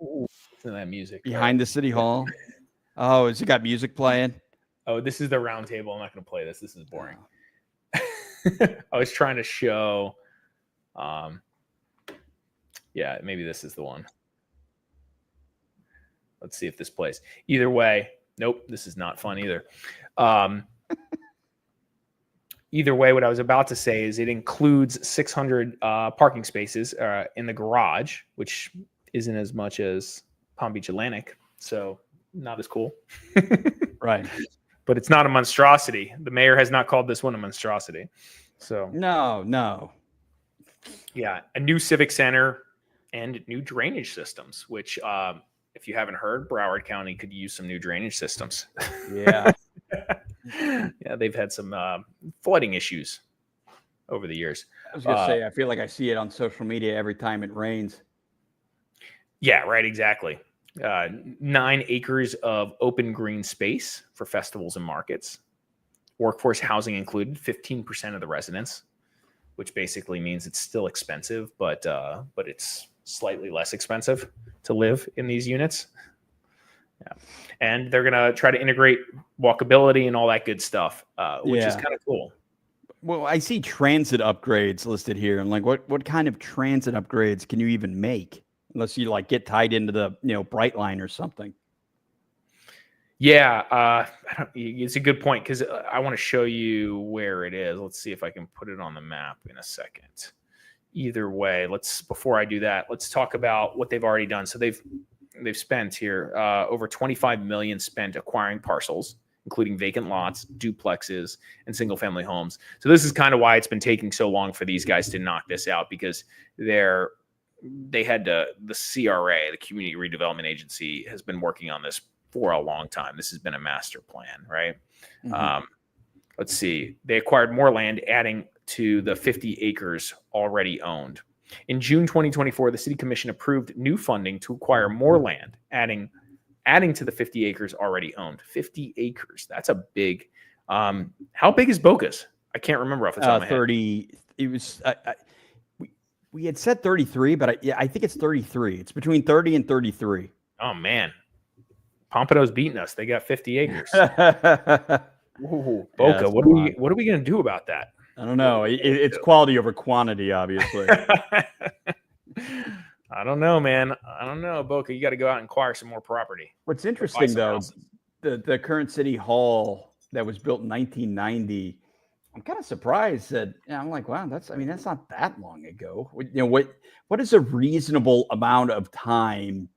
Ooh, listen to that music behind the city hall. Oh, has it got music playing? Oh, this is the round table. I'm not going to play this. This is boring. I was trying to show. Yeah, maybe this is the one. Let's see if this plays. Either way, nope, this is not fun either. Either way, what I was about to say is it includes 600 parking spaces in the garage, which isn't as much as Palm Beach Atlantic, so not as cool. Right. But it's not a monstrosity. The mayor has not called this one a monstrosity. So no. Yeah, a new civic center and new drainage systems, which if you haven't heard, Broward County could use some new drainage systems. Yeah. Yeah, they've had some flooding issues over the years. I was going to say, I feel like I see it on social media every time it rains. Yeah, right, exactly. 9 acres of open green space for festivals and markets. Workforce housing included, 15% of the residents, which basically means it's still expensive, but it's slightly less expensive to live in these units. Yeah. And they're going to try to integrate walkability and all that good stuff, which is kind of cool. Well, I see transit upgrades listed here. I'm like, what kind of transit upgrades can you even make? Unless you like get tied into the, Bright Line or something. Yeah. It's a good point because I want to show you where it is. Let's see if I can put it on the map in a second. Either way, before I do that, let's talk about what they've already done. So they've spent here over $25 million spent acquiring parcels, including vacant lots, duplexes, and single-family homes. So this is kind of why it's been taking so long for these guys to knock this out, because the CRA, the Community Redevelopment Agency, has been working on this for a long time. This has been a master plan, right? Mm-hmm. Let's see. They acquired more land, adding to the 50 acres already owned. In June 2024, the City Commission approved new funding to acquire more land, adding to the 50 acres already owned. 50 acres. That's a big. How big is Boca's? I can't remember off the top of my head. 30. It was. We had said 33, but I think it's 33. It's between 30 and 33. Oh man, Pompano's beating us. They got 50 acres. Ooh, Boca. Yeah, what are we going to do about that? I don't know. It's quality over quantity, obviously. I don't know, man. I don't know, Boca. You got to go out and acquire some more property. What's interesting though, the current city hall that was built in 1990. I'm kind of surprised that I'm like, wow, that's not that long ago. What is a reasonable amount of time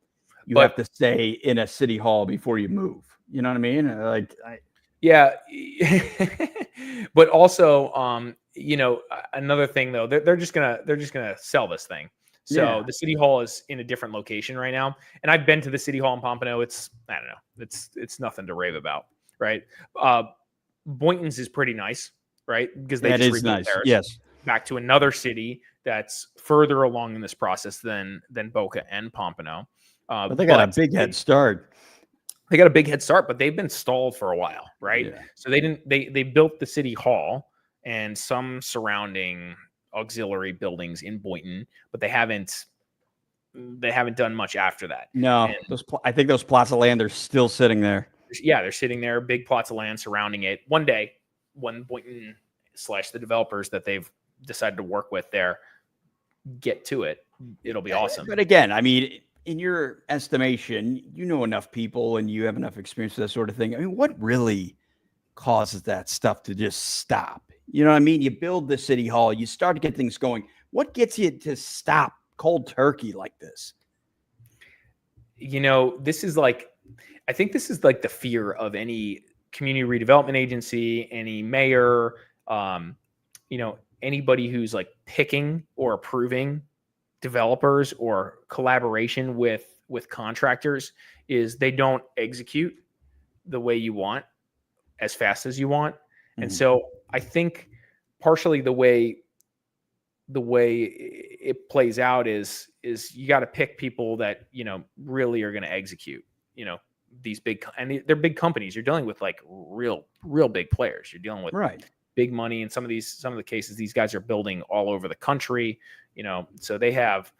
you have to stay in a city hall before you move? You know what I mean? Yeah. But also, another thing though, they're just gonna sell this thing. So the city hall is in a different location right now. And I've been to the city hall in Pompano. It's, I don't know, it's nothing to rave about. Right. Boynton's is pretty nice, right? Because they just rebuilt theirs. Yes. Back to another city that's further along in this process than Boca and Pompano. But they got a big head start. They got a big head start, but they've been stalled for a while, right? Yeah. So they built the city hall and some surrounding auxiliary buildings in Boynton, but they haven't done much after that. No, I think those plots of land are still sitting there. Yeah, they're sitting there, big plots of land surrounding it. One day, when Boynton / the developers that they've decided to work with there get to it, it'll be awesome. But again, I mean, in your estimation, you know enough people and you have enough experience with that sort of thing. I mean, what really causes that stuff to just stop? You know what I mean? You build the city hall, you start to get things going. What gets you to stop cold turkey like this? This is like, I think this is like the fear of any community redevelopment agency, any mayor, anybody who's like picking or approving developers or collaboration with contractors, is they don't execute the way you want as fast as you want. Mm-hmm. And so I think partially the way it plays out is you got to pick people that, really are going to execute, these big, and they're big companies. You're dealing with like real big players. You're dealing with big money. And some of the cases, these guys are building all over the country, so they have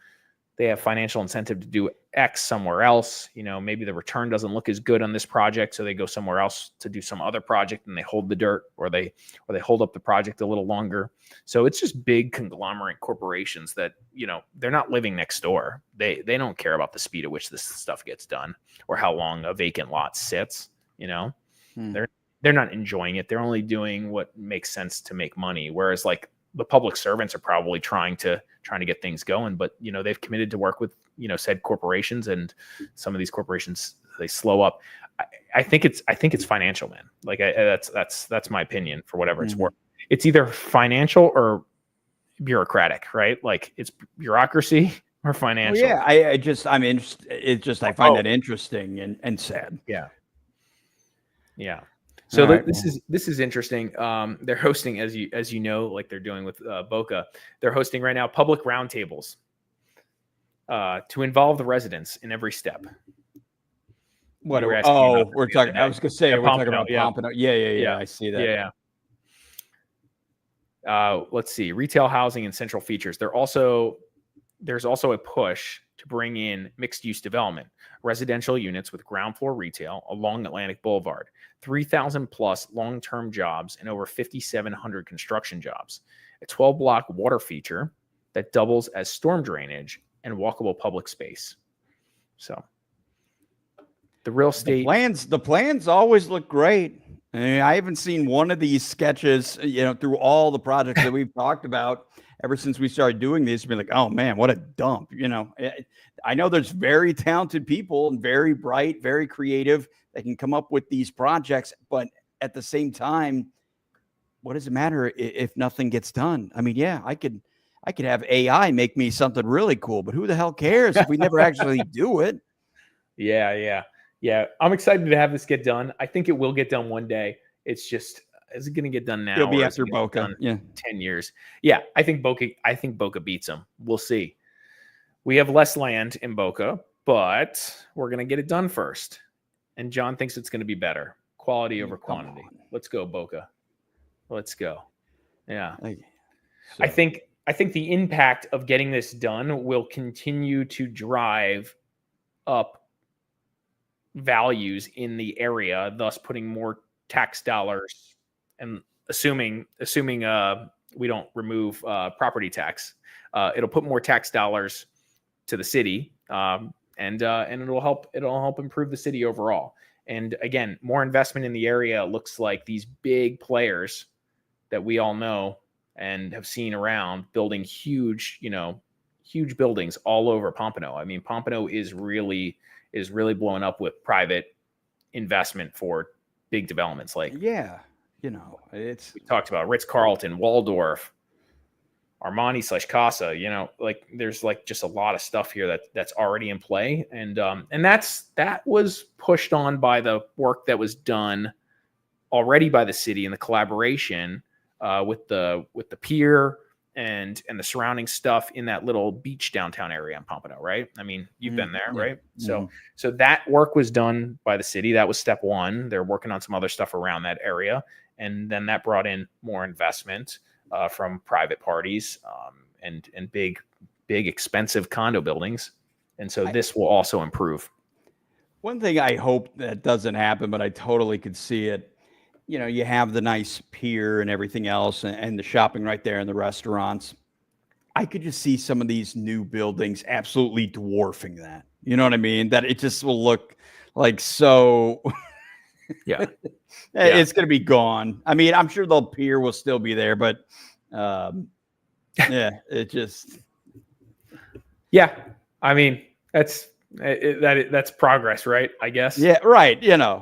financial incentive to do X somewhere else. Maybe the return doesn't look as good on this project, so they go somewhere else to do some other project and they hold the dirt, or they hold up the project a little longer. So it's just big conglomerate corporations that, they're not living next door. They don't care about the speed at which this stuff gets done or how long a vacant lot sits. They're not enjoying it. They're only doing what makes sense to make money. Whereas like the public servants are probably trying to get things going, but they've committed to work with said corporations, and some of these corporations, they slow up. I think it's financial, man. Like that's my opinion, for whatever it's worth. It's either financial or bureaucratic, right? Like it's bureaucracy or financial. Well, yeah, I'm interested. It's just I find that interesting and sad. Yeah. So this is interesting. They're hosting, as you know, like they're doing with Boca. They're hosting right now public roundtables to involve the residents in every step. We're talking. I was going to say we're talking about Pompano. Yeah. I see that. Yeah. Let's see. Retail housing and central features. There's also a push to bring in mixed-use development, residential units with ground floor retail along Atlantic Boulevard, 3,000 plus long-term jobs, and over 5,700 construction jobs. A 12-block water feature that doubles as storm drainage and walkable public space. So the real estate the plans always look great. I mean, I haven't seen one of these sketches, through all the projects that we've talked about ever since we started doing this. Be like, oh man, what a dump. I know there's very talented people and very bright, very creative that can come up with these projects, but at the same time, what does it matter if nothing gets done? I mean, yeah, I could have AI make me something really cool, but who the hell cares if we never actually do it? Yeah. I'm excited to have this get done. I think it will get done one day. It's just, is it going to get done now? It'll be after Boca. 10 years. Yeah, I think Boca beats them. We'll see. We have less land in Boca, but we're going to get it done first. And John thinks it's going to be better. Quality over quantity. Let's go, Boca. Let's go. Yeah. I think the impact of getting this done will continue to drive up values in the area, thus putting more tax dollars, and assuming we don't remove property tax, it'll put more tax dollars to the city, and it'll help improve the city overall. And again, more investment in the area. It looks like these big players that we all know and have seen around building huge buildings all over Pompano. I mean, Pompano is really blowing up with private investment for big developments. Like, Yeah. We talked about Ritz-Carlton, Waldorf, Armani/Casa, like there's like just a lot of stuff here that's already in play. And that was pushed on by the work that was done already by the city and the collaboration with the pier and the surrounding stuff in that little beach downtown area in Pompano, right? I mean, you've been there, right? So that work was done by the city. That was step one. They're working on some other stuff around that area. And then that brought in more investment from private parties and big expensive condo buildings. And so this will also improve. One thing I hope that doesn't happen, but I totally could see it. You have the nice pier and everything else and the shopping right there and the restaurants. I could just see some of these new buildings absolutely dwarfing that. You know what I mean? That it just will look like so... Yeah. It's going to be gone. I mean, I'm sure the pier will still be there, but it just. Yeah. I mean, that's progress, right? I guess. Yeah. Right.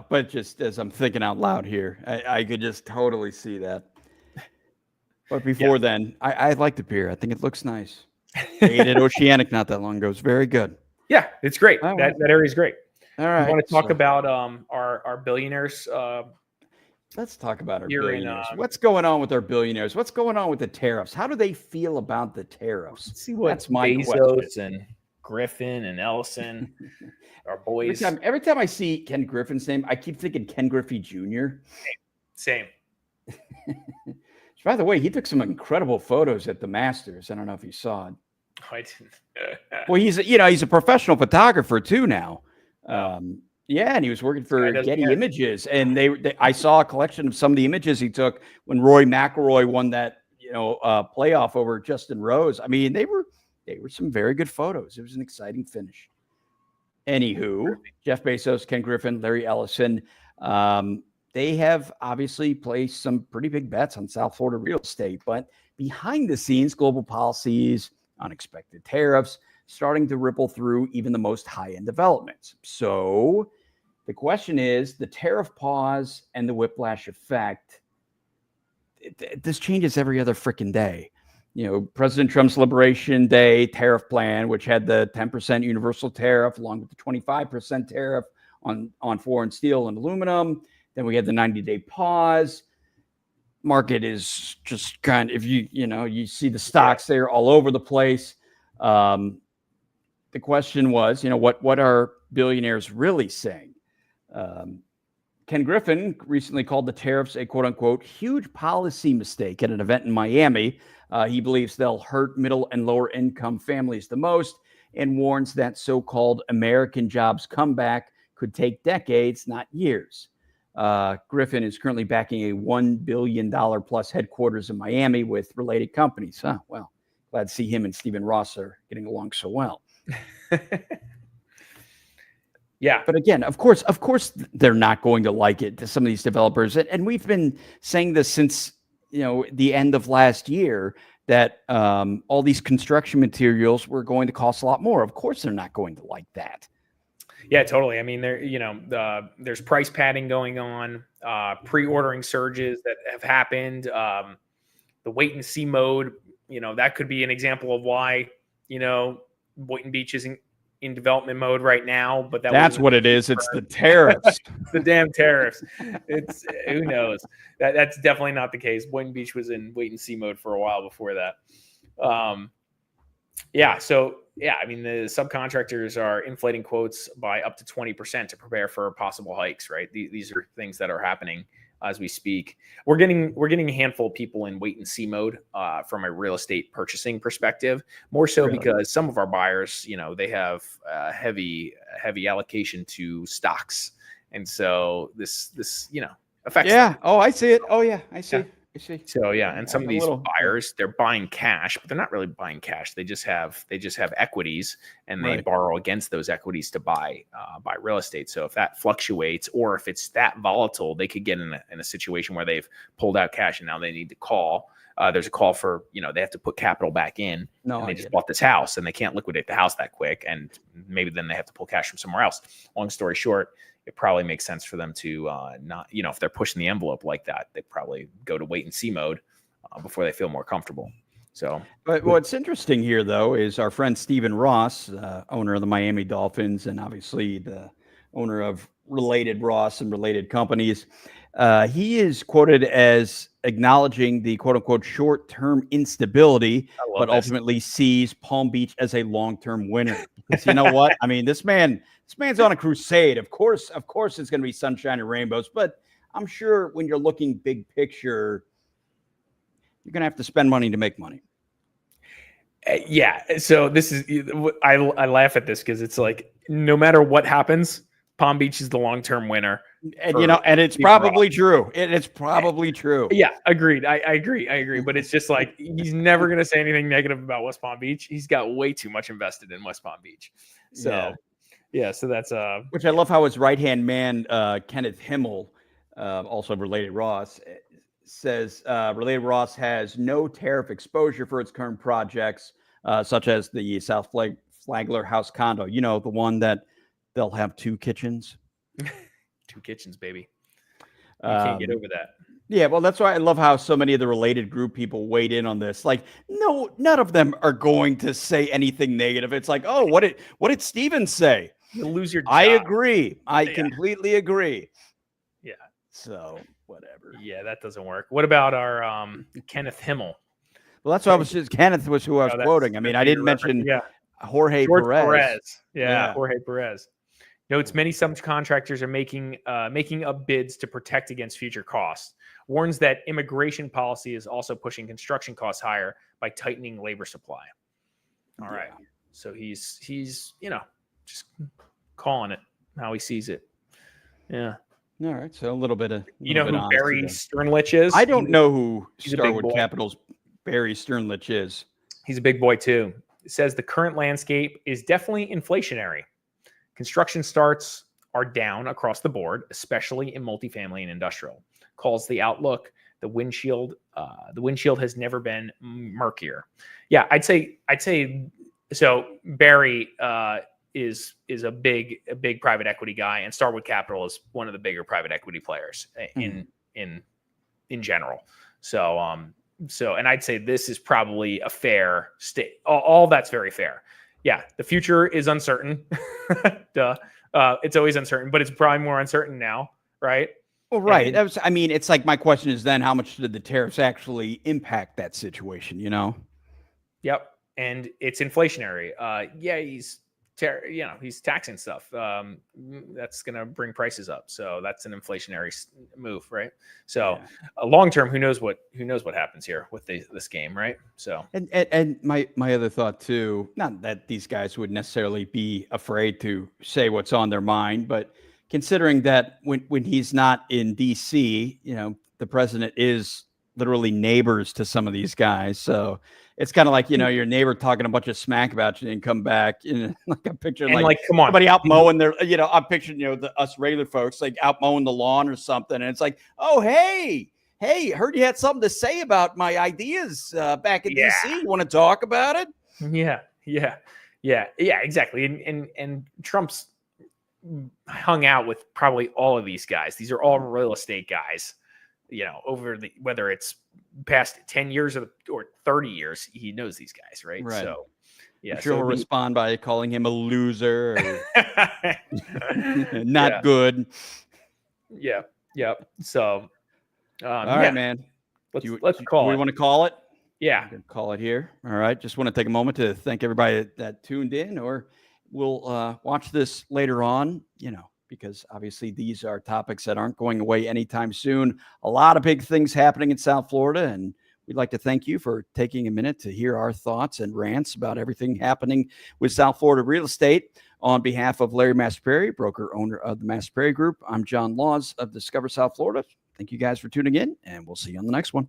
But just as I'm thinking out loud here, I could just totally see that. But before then, I like the pier. I think it looks nice. Ate at Oceanic not that long ago. It's very good. Yeah, it's great. That area is great. All right. You want to talk about our billionaires? Let's talk about our billionaires. What's going on with our billionaires? What's going on with the tariffs? How do they feel about the tariffs? Let's see what That's my Bezos question. And Griffin and Ellison, our boys. Every time I see Ken Griffin's name, I keep thinking Ken Griffey Jr. Same. By the way, he took some incredible photos at the Masters. I don't know if you saw it. I didn't. Well, he's a professional photographer too now. Yeah, and he was working for Getty Images, and I saw a collection of some of the images he took when Rory McIlroy won that playoff over Justin Rose. I mean, they were some very good photos. It was an exciting finish. Anywho, Jeff Bezos, Ken Griffin, Larry Ellison, they have obviously placed some pretty big bets on South Florida real estate, but behind the scenes, global policies, unexpected tariffs, starting to ripple through even the most high-end developments. So the question is, the tariff pause and the whiplash effect, this changes every other freaking day. President Trump's Liberation Day tariff plan, which had the 10% universal tariff along with the 25% tariff on foreign steel and aluminum. Then we had the 90-day pause. Market is just kind of, you see the stocks there all over the place. The question was, what are billionaires really saying? Ken Griffin recently called the tariffs a quote unquote huge policy mistake at an event in Miami. He believes they'll hurt middle and lower income families the most and warns that so-called American jobs comeback could take decades, not years. Griffin is currently backing a $1 billion plus headquarters in Miami with related companies. Well, glad to see him and Stephen Ross are getting along so well. Yeah. But again, of course, they're not going to like it to some of these developers. And we've been saying this since, the end of last year that all these construction materials were going to cost a lot more. Of course, they're not going to like that. Yeah, totally. I mean, there's price padding going on, pre-ordering surges that have happened, the wait and see mode. That could be an example of why, Boynton Beach isn't in development mode right now, but that's what it is. It's the tariffs, the damn tariffs. It's who knows. That's definitely not the case. Boynton Beach was in wait and see mode for a while before that. I mean, the subcontractors are inflating quotes by up to 20% to prepare for possible hikes, right? These are things that are happening as we speak. We're getting a handful of people in wait and see mode from a real estate purchasing perspective, more so really? Because some of our buyers, they have heavy allocation to stocks. And so this affects them. Oh, I see it. Oh yeah, I see. You see? So yeah, and some of these little, buyers, they're buying cash, but they're not really buying cash. They just have equities, and they Right. borrow against those equities to buy real estate. So if that fluctuates, or if it's that volatile, they could get in a situation where they've pulled out cash and now they need to call. There's a call for, they have to put capital back in, and they just bought this house and they can't liquidate the house that quick, and maybe then they have to pull cash from somewhere else. Long story short, it probably makes sense for them to not, if they're pushing the envelope like that, they probably go to wait and see mode before they feel more comfortable. So, but what's interesting here, though, is our friend Stephen Ross, owner of the Miami Dolphins, and obviously the owner of related Ross and related companies. He is quoted as acknowledging the quote unquote short-term instability, but ultimately sees Palm Beach as a long-term winner. Because you know what? I mean, this man's on a crusade. Of course, it's going to be sunshine and rainbows, but I'm sure when you're looking big picture, you're going to have to spend money to make money. Yeah. So this is, I laugh at this because it's like, no matter what happens, Palm Beach is the long-term winner. And and it's probably true. It's probably true. Yeah, agreed. I agree. But it's just like, he's never going to say anything negative about West Palm Beach. He's got way too much invested in West Palm Beach. So yeah, so that's which I love how his right-hand man, Kenneth Himmel, also related Ross, says related Ross has no tariff exposure for its current projects, such as the South Flagler House condo. The one that they'll have 2 kitchens. 2 kitchens, baby. You can't get over that. Yeah, well, that's why I love how so many of the related group people weighed in on this. Like, no, none of them are going to say anything negative. It's like, oh, what did Steven say? You'll lose your job. I agree. I completely agree. Yeah. So whatever. Yeah, that doesn't work. What about our Kenneth Himmel? Well, that's what Kenneth was who I was quoting. I mean, I didn't mention Jorge Perez. Yeah, Jorge Perez. Notes many subcontractors are making up bids to protect against future costs. Warns that immigration policy is also pushing construction costs higher by tightening labor supply. All right. So he's just calling it how he sees it. Yeah. All right. So a little bit of who Barry Sternlich is? I don't know who Starwood Capital's Barry Sternlich is. He's a big boy too. It says the current landscape is definitely inflationary. Construction starts are down across the board, especially in multifamily and industrial. Calls the outlook. The windshield has never been murkier. Yeah, I'd say so. Barry is a big private equity guy, and Starwood Capital is one of the bigger private equity players in general. So and I'd say this is probably a fair state. All that's very fair. Yeah, the future is uncertain. Duh. It's always uncertain, but it's probably more uncertain now, right? Well, right. It's like my question is then how much did the tariffs actually impact that situation, Yep. And it's inflationary. He's taxing stuff. That's going to bring prices up. So that's an inflationary move, right? So long term, who knows what happens here with this game, right? So and my other thought too, not that these guys would necessarily be afraid to say what's on their mind, but considering that when he's not in DC, the president is literally neighbors to some of these guys, so. It's kind of like, your neighbor talking a bunch of smack about you and come back in like a picture and like come on, somebody out mowing their, I'm picturing, us regular folks like out mowing the lawn or something. And it's like, oh, hey, heard you had something to say about my ideas back in DC. You want to talk about it? Yeah, exactly. And Trump's hung out with probably all of these guys. These are all real estate guys. Over whether it's past 10 years or 30 years, he knows these guys, right? So, yeah. I'm sure he'll respond by calling him a loser or not good. Yeah. So, all right, man. Let's call it. We want to call it? Yeah. Call it here. All right. Just want to take a moment to thank everybody that tuned in, or we'll watch this later on, because obviously these are topics that aren't going away anytime soon. A lot of big things happening in South Florida, and we'd like to thank you for taking a minute to hear our thoughts and rants about everything happening with South Florida real estate. On behalf of Larry Mastropieri, broker owner of the Mastropieri Group, I'm John Laws of Discover South Florida. Thank you guys for tuning in, and we'll see you on the next one.